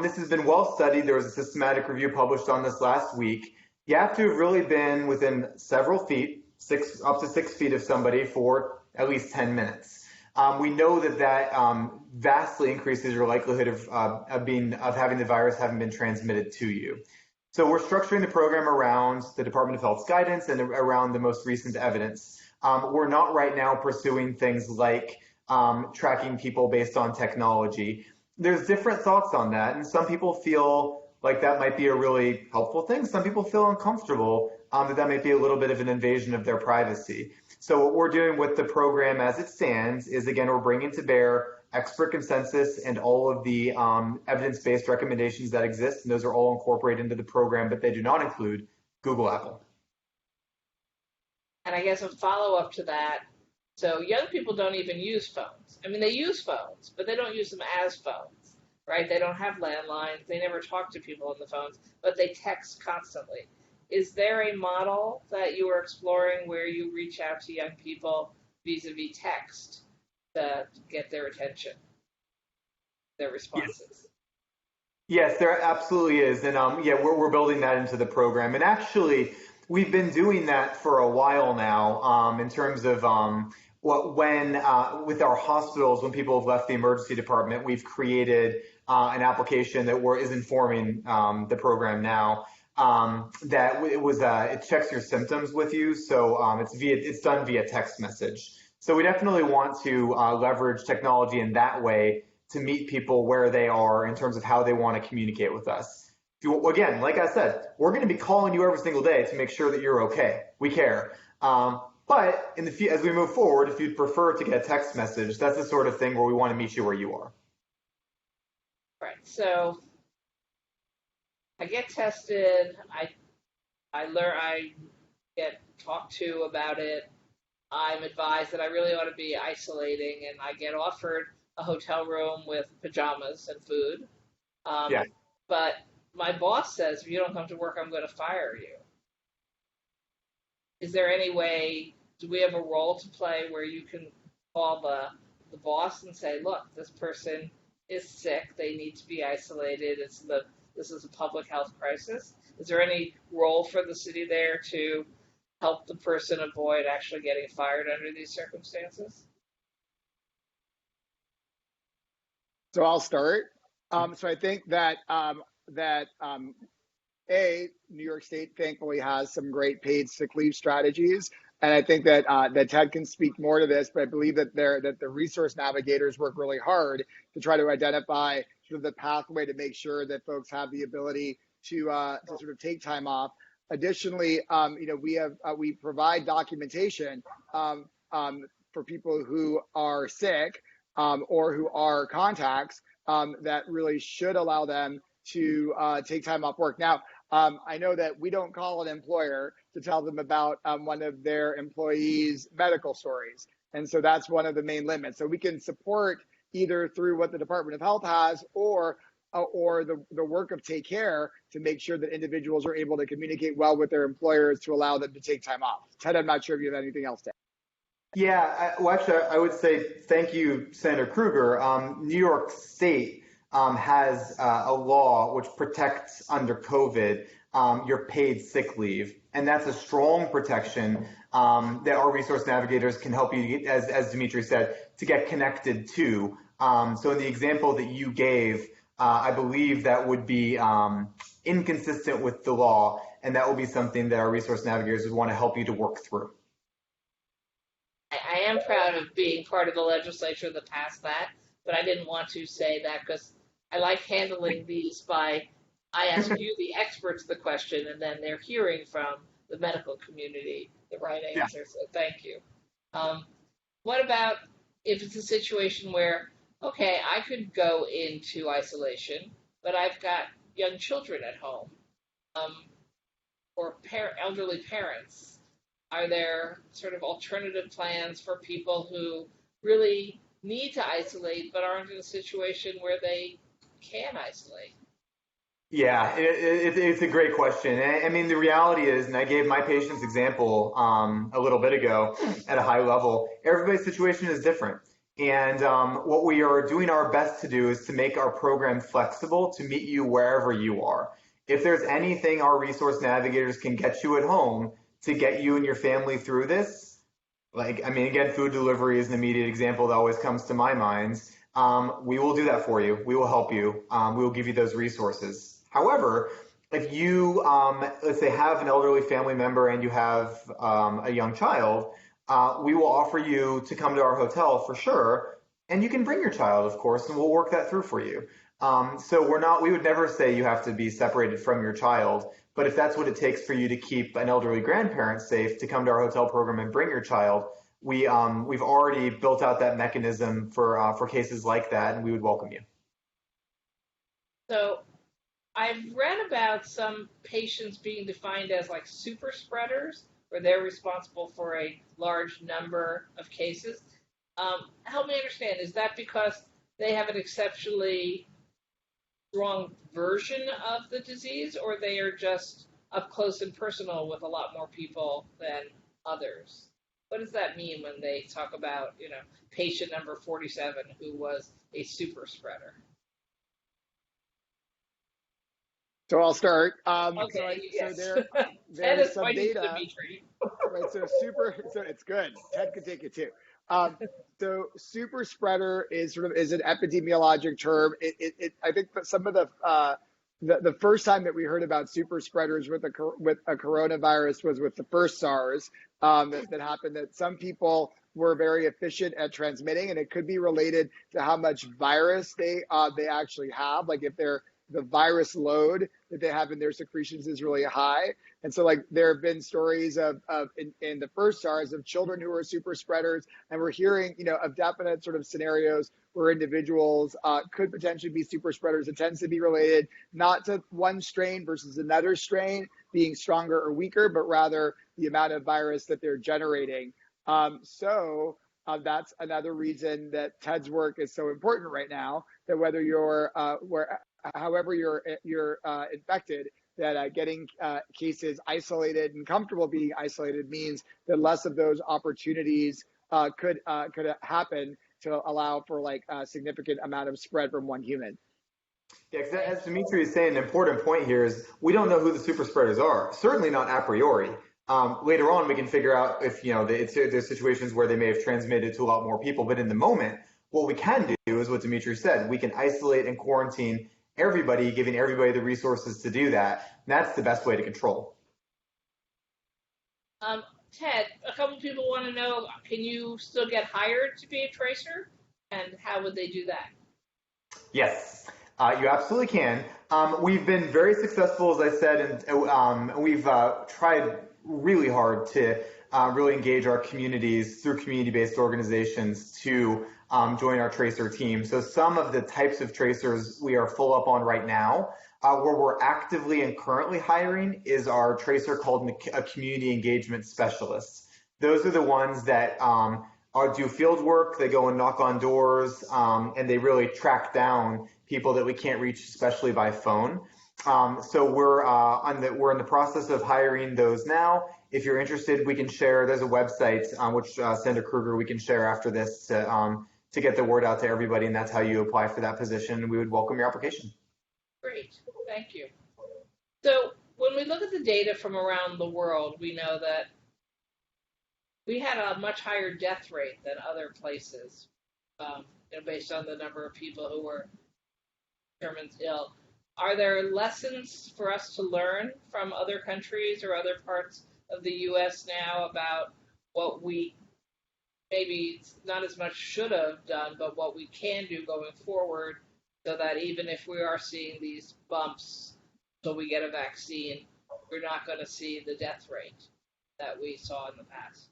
This has been well studied. There was a systematic review published on this last week. You have to have really been within several feet, up to 6 feet of somebody for at least 10 minutes. We know that vastly increases your likelihood of having the virus having been transmitted to you. So we're structuring the program around the Department of Health's guidance and around the most recent evidence. We're not right now pursuing things like tracking people based on technology. There's different thoughts on that, and some people feel like that might be a really helpful thing. Some people feel uncomfortable that might be a little bit of an invasion of their privacy. So what we're doing with the program as it stands is, again, we're bringing to bear expert consensus and all of the evidence-based recommendations that exist, and those are all incorporated into the program, but they do not include Google Apple. And I guess a follow-up to that, so young people don't even use phones. I mean, they use phones, but they don't use them as phones. right? They don't have landlines. They never talk to people on the phones, but they text constantly. Is there a model that you are exploring where you reach out to young people vis-a-vis text to get their attention, their responses? Yes, there absolutely is. And yeah, we're building that into the program. And actually, we've been doing that for a while now in terms of with our hospitals, when people have left the emergency department, we've created an application that is informing the program now. It checks your symptoms with you. So it's done via text message. So we definitely want to leverage technology in that way to meet people where they are in terms of how they want to communicate with us. Again, like I said, we're going to be calling you every single day to make sure that you're okay. We care. But as we move forward, if you'd prefer to get a text message, that's the sort of thing where we want to meet you where you are. Right. So I get tested. I learn. I get talked to about it. I'm advised that I really ought to be isolating, and I get offered a hotel room with pajamas and food. Yeah. But my boss says, if you don't come to work, I'm going to fire you. Is there any way, do we have a role to play where you can call the boss and say, look, this person is sick, they need to be isolated, this is a public health crisis? Is there any role for the city there to help the person avoid actually getting fired under these circumstances? So I'll start. So I think that New York State thankfully has some great paid sick leave strategies, and I think that Ted can speak more to this. But I believe that the resource navigators work really hard to try to identify sort of the pathway to make sure that folks have the ability to sort of take time off. Additionally, we provide documentation for people who are sick or who are contacts that really should allow them to take time off work. Now, I know that we don't call an employer to tell them about one of their employees' medical stories. And so that's one of the main limits. So we can support either through what the Department of Health has or the work of Take Care to make sure that individuals are able to communicate well with their employers to allow them to take time off. Ted, I'm not sure if you have anything else to add. Yeah, actually, I would say thank you, Senator Krueger. New York State has a law which protects under COVID your paid sick leave. And that's a strong protection that our resource navigators can help you, as Demetre said, to get connected to. So in the example that you gave, I believe that would be inconsistent with the law, and that will be something that our resource navigators would want to help you to work through. I am proud of being part of the legislature that passed that, but I didn't want to say that because I like handling these I ask you, the experts, the question, and then they're hearing from the medical community the right answer. Yeah. So thank you. What about if it's a situation where, okay, I could go into isolation, but I've got young children at home or elderly parents? Are there sort of alternative plans for people who really need to isolate but aren't in a situation where they can isolate? Yeah, it's a great question. I mean, the reality is, and I gave my patient's example a little bit ago at a high level, everybody's situation is different. And what we are doing our best to do is to make our program flexible to meet you wherever you are. If there's anything our resource navigators can get you at home to get you and your family through this, again, food delivery is an immediate example that always comes to my mind. We will do that for you. We will help you. We will give you those resources. However, if you, let's say, have an elderly family member and you have a young child, we will offer you to come to our hotel for sure. And you can bring your child, of course, and we'll work that through for you. So we would never say you have to be separated from your child. But if that's what it takes for you to keep an elderly grandparent safe, to come to our hotel program and bring your child, we've already built out that mechanism for cases like that, and we would welcome you. So I've read about some patients being defined as like super spreaders, where they're responsible for a large number of cases. Help me understand, is that because they have an exceptionally strong version of the disease, or they are just up close and personal with a lot more people than others? What does that mean when they talk about, patient number 47 who was a super spreader? So I'll start. Okay, yes. So Ted there's is some pointing to data. Demetre. Right, so it's good. Ted could take it too. Um, so super spreader is an epidemiologic term. I think that some of the first time that we heard about super spreaders with a coronavirus was with the first SARS that happened. That some people were very efficient at transmitting, and it could be related to how much virus they actually have. Like if the virus load that they have in their secretions is really high. And so like there have been stories of in the first SARS of children who are super spreaders, and we're hearing, of definite sort of scenarios where individuals could potentially be super spreaders. It tends to be related not to one strain versus another strain being stronger or weaker, but rather the amount of virus that they're generating. That's another reason that Ted's work is so important right now, that whether you're however you're infected, that getting cases isolated and comfortable being isolated means that less of those opportunities could happen to allow for like a significant amount of spread from one human. Yeah, because as Demetre is saying, an important point here is we don't know who the super spreaders are. Certainly not a priori. Later on, we can figure out if there's situations where they may have transmitted to a lot more people. But in the moment, what we can do is what Demetre said: we can isolate and quarantine everybody, giving everybody the resources to do that. And that's the best way to control. Ted, a couple people want to know, can you still get hired to be a tracer? And how would they do that? Yes, you absolutely can. We've been very successful, as I said, and we've tried really hard to really engage our communities through community-based organizations to join our tracer team. So some of the types of tracers we are full up on right now, where we're actively and currently hiring, is our tracer called a community engagement specialist. Those are the ones that do field work. They go and knock on doors, and they really track down people that we can't reach, especially by phone. So we're in the process of hiring those now. If you're interested, we can share. There's a website which Senator Krueger we can share after this to get the word out to everybody, and that's how you apply for that position. We would welcome your application. Great, thank you. So when we look at the data from around the world, we know that we had a much higher death rate than other places, based on the number of people who were determined ill. Are there lessons for us to learn from other countries or other parts of the U.S. now about what we maybe not as much should have done, but what we can do going forward, so that even if we are seeing these bumps until we get a vaccine, we're not going to see the death rate that we saw in the past?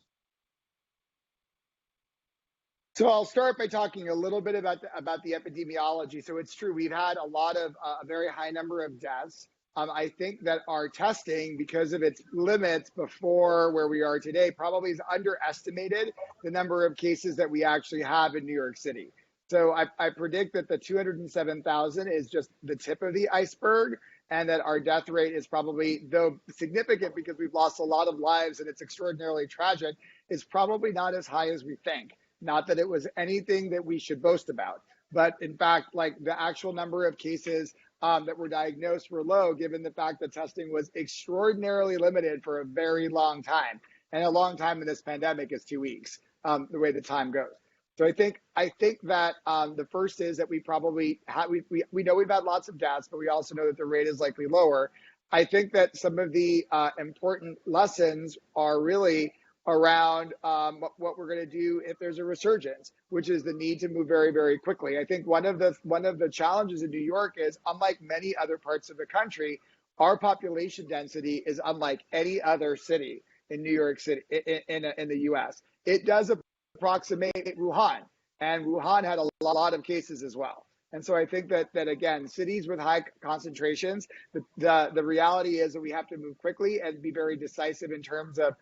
So I'll start by talking a little bit about the epidemiology. So it's true, we've had a very high number of deaths. I think that our testing, because of its limits before where we are today, probably has underestimated the number of cases that we actually have in New York City. So I predict that the 207,000 is just the tip of the iceberg, and that our death rate is probably, though significant because we've lost a lot of lives and it's extraordinarily tragic, is probably not as high as we think. Not that it was anything that we should boast about, but in fact, like the actual number of cases that were diagnosed were low, given the fact that testing was extraordinarily limited for a very long time. And a long time in this pandemic is 2 weeks, the way the time goes. So I think that the first is that we probably we know we've had lots of deaths, but we also know that the rate is likely lower. I think that some of the important lessons are really around what we're going to do if there's a resurgence, which is the need to move very, very quickly. I think one of the challenges in New York is, unlike many other parts of the country, our population density is unlike any other city in New York City in the U.S. It does approximate Wuhan, and Wuhan had a lot of cases as well. And so I think that again, cities with high concentrations, the reality is that we have to move quickly and be very decisive in terms of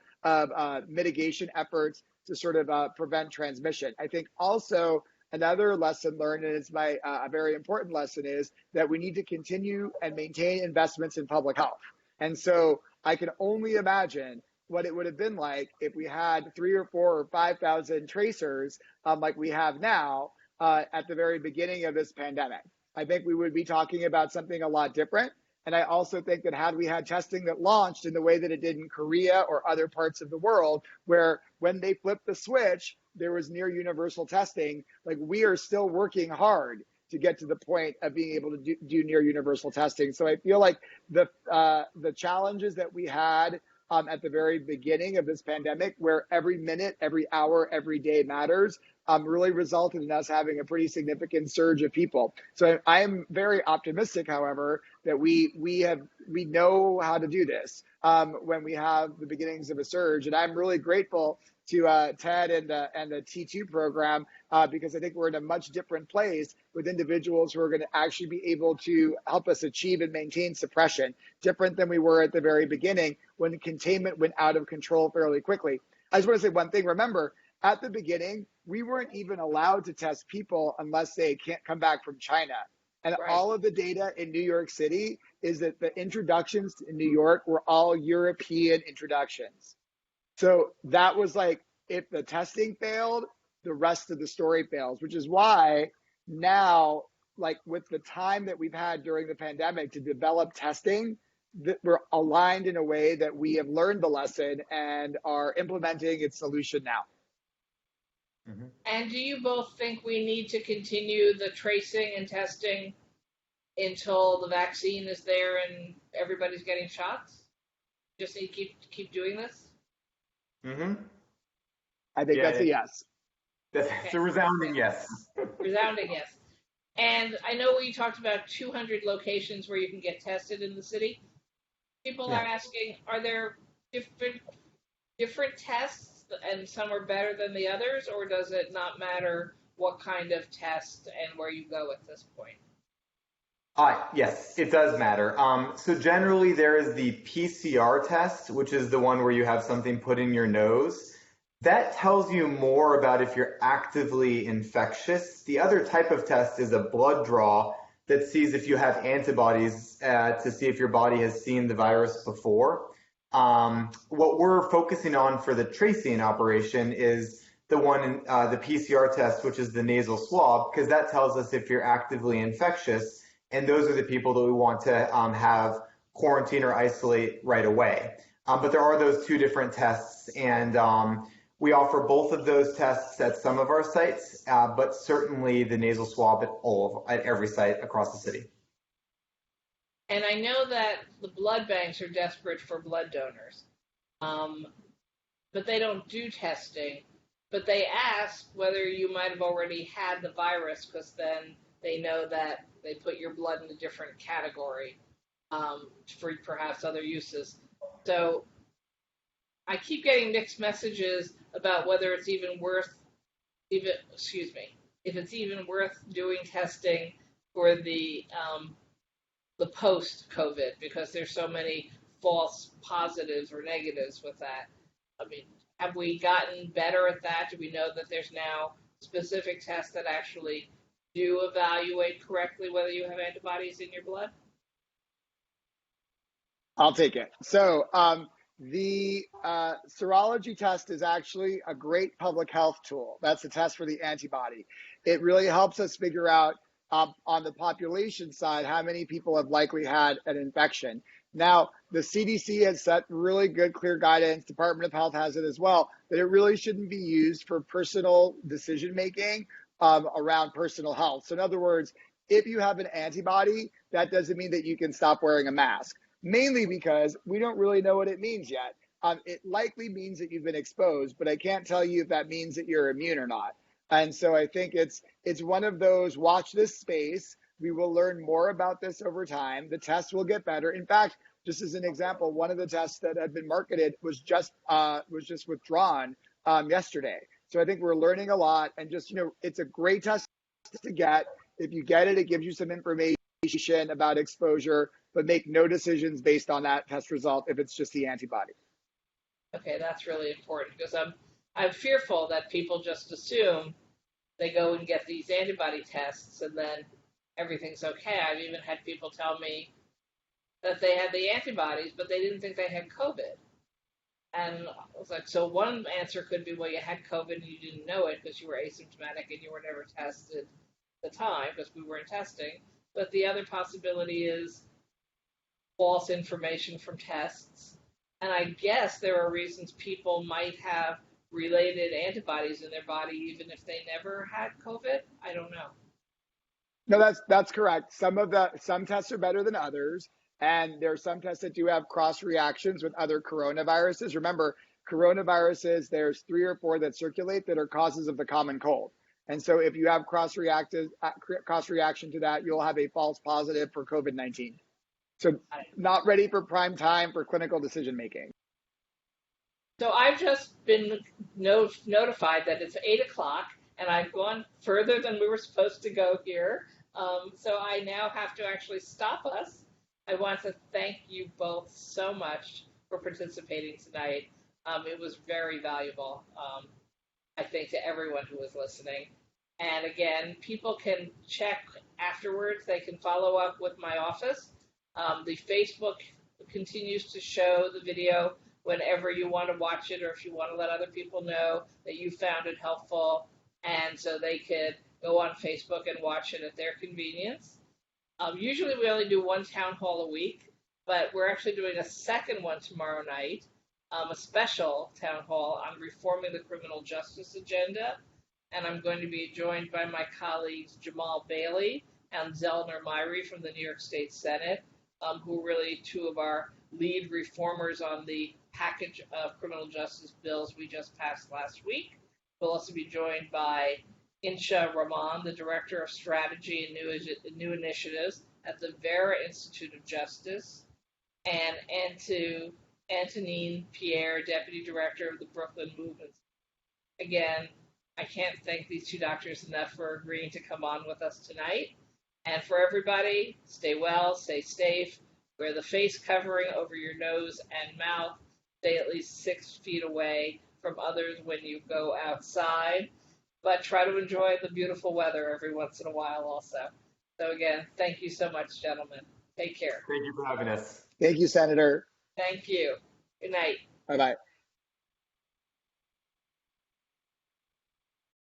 mitigation efforts to sort of prevent transmission. I think also another lesson learned, and it's a very important lesson, is that we need to continue and maintain investments in public health. And so I can only imagine what it would have been like if we had 3 or 4 or 5,000 tracers like we have now at the very beginning of this pandemic. I think we would be talking about something a lot different. And I also think that had we had testing that launched in the way that it did in Korea or other parts of the world, where when they flipped the switch, there was near universal testing, like we are still working hard to get to the point of being able to do near universal testing. So I feel like the challenges that we had at the very beginning of this pandemic, where every minute, every hour, every day matters, really resulted in us having a pretty significant surge of people. So I am very optimistic, however, that we know how to do this when we have the beginnings of a surge. And I'm really grateful to Ted and the T2 program because I think we're in a much different place with individuals who are going to actually be able to help us achieve and maintain suppression, different than we were at the very beginning when containment went out of control fairly quickly. I just want to say one thing. Remember, at the beginning, we weren't even allowed to test people unless they can't come back from China. And Right. all of the data in New York City is that the introductions in New York were all European introductions. So that was like, if the testing failed, the rest of the story fails, which is why now, like with the time that we've had during the pandemic to develop testing, that we're aligned in a way that we have learned the lesson and are implementing its solution now. Mm-hmm. And do you both think we need to continue the tracing and testing until the vaccine is there and everybody's getting shots? Just need to keep doing this? Mm-hmm. I think that's a yes. That's a resounding yes. Resounding yes. And I know we talked about 200 locations where you can get tested in the city. People are asking, are there different tests and some are better than the others, or does it not matter what kind of test and where you go at this point? Yes, it does matter. So generally there is the PCR test, which is the one where you have something put in your nose. That tells you more about if you're actively infectious. The other type of test is a blood draw that sees if you have antibodies to see if your body has seen the virus before. What we're focusing on for the tracing operation is the one, the PCR test, which is the nasal swab, because that tells us if you're actively infectious, and those are the people that we want to have quarantine or isolate right away. But there are those two different tests, and we offer both of those tests at some of our sites, but certainly the nasal swab at every site across the city. And I know that the blood banks are desperate for blood donors, but they don't do testing. But they ask whether you might have already had the virus, because then they know that they put your blood in a different category for perhaps other uses. So I keep getting mixed messages about whether it's even worth if it's even worth doing testing for the post-COVID, because there's so many false positives or negatives with that. I mean, have we gotten better at that? Do we know that there's now specific tests that actually do evaluate correctly whether you have antibodies in your blood? I'll take it. So the serology test is actually a great public health tool. That's the test for the antibody. It really helps us figure out on the population side how many people have likely had an infection. Now, the CDC has set really good, clear guidance. Department of Health has it as well, that it really shouldn't be used for personal decision-making around personal health. So in other words, if you have an antibody, that doesn't mean that you can stop wearing a mask, mainly because we don't really know what it means yet. It likely means that you've been exposed, but I can't tell you if that means that you're immune or not. And so I think it's one of those, watch this space. We will learn more about this over time. The tests will get better. In fact, just as an example, one of the tests that had been marketed was just withdrawn yesterday. So I think we're learning a lot, and just, it's a great test to get. If you get it, it gives you some information about exposure, but make no decisions based on that test result if it's just the antibody. Okay, that's really important, because I'm fearful that people just assume they go and get these antibody tests and then everything's okay. I've even had people tell me that they had the antibodies, but they didn't think they had COVID. And I was like, so one answer could be, well, you had COVID and you didn't know it because you were asymptomatic and you were never tested at the time because we weren't testing. But the other possibility is false information from tests. And I guess there are reasons people might have related antibodies in their body even if they never had COVID. I don't know. No, that's correct. Some tests are better than others, and there are some tests that do have cross reactions with other coronaviruses. Remember, coronaviruses, there's 3 or 4 that circulate that are causes of the common cold. And so if you have cross reaction to that, you'll have a false positive for COVID-19. So not ready for prime time for clinical decision making. So I've just been notified that it's 8 o'clock and I've gone further than we were supposed to go here. So I now have to actually stop us. I want to thank you both so much for participating tonight. It was very valuable, I think, to everyone who was listening. And again, people can check afterwards. They can follow up with my office. The Facebook continues to show the video whenever you want to watch it, or if you want to let other people know that you found it helpful, and so they could go on Facebook and watch it at their convenience. Usually we only do one town hall a week, but we're actually doing a second one tomorrow night, a special town hall on reforming the criminal justice agenda, and I'm going to be joined by my colleagues Jamal Bailey and Zellner Myrie from the New York State Senate, who are really 2 of our lead reformers on the package of criminal justice bills we just passed last week. We'll also be joined by Insha Rahman, the Director of Strategy and New Initiatives at the Vera Institute of Justice, and Antonine Pierre, Deputy Director of the Brooklyn Movement. Again, I can't thank these 2 doctors enough for agreeing to come on with us tonight. And for everybody, stay well, stay safe, wear the face covering over your nose and mouth, stay at least 6 feet away from others when you go outside, but try to enjoy the beautiful weather every once in a while also. So again, thank you so much, gentlemen. Take care. Thank you for having us. Thank you, Senator. Thank you. Good night. Bye-bye.